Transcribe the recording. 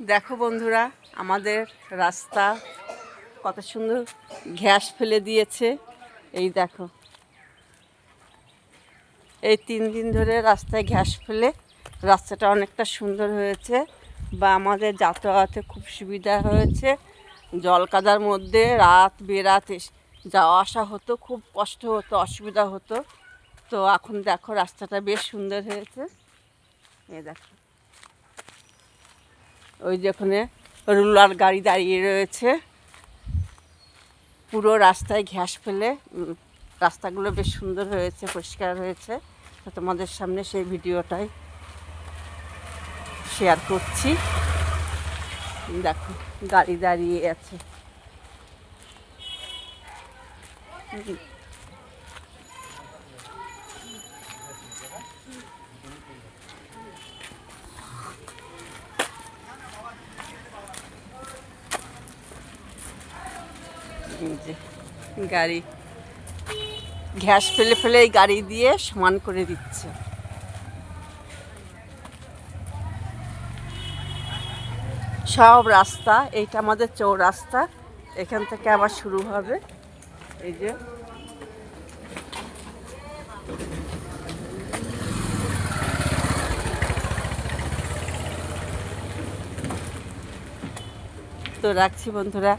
দেখো বন্ধুরা, আমাদের রাস্তা কত সুন্দর ঘাস ফেলে দিয়েছে। এই দেখো, এই 3 দিন ধরে রাস্তায় ঘাস ফেলে রাস্তাটা অনেকটা সুন্দর হয়েছে, বা আমাদের যাতায়াতে খুব সুবিধা হয়েছে। জল কাদার মধ্যে রাত বেরাত যাওয়া আসা হতো, খুব কষ্ট হতো, অসুবিধা হতো। তো এখন দেখো রাস্তাটা বেশ সুন্দর হয়েছে। এই দেখো, ওই যেখানে রুলার গাড়ি দাঁড়িয়ে রয়েছে, পুরো রাস্তায় ঘাস ফেলে রাস্তাগুলো বেশ সুন্দর হয়েছে, পরিষ্কার হয়েছে। তো তোমাদের সামনে সেই ভিডিওটাই শেয়ার করছি। দেখো গাড়ি দাঁড়িয়ে আছে। যে গাড়ি ঘাস ফেলে ফেলে এই গাড়ি দিয়ে সমান করে দিচ্ছে। সব রাস্তা, এইটা আমাদের চৌরাস্তা, এখান থেকে আবার শুরু হবে। এই যে তো রাখছি বন্ধুরা।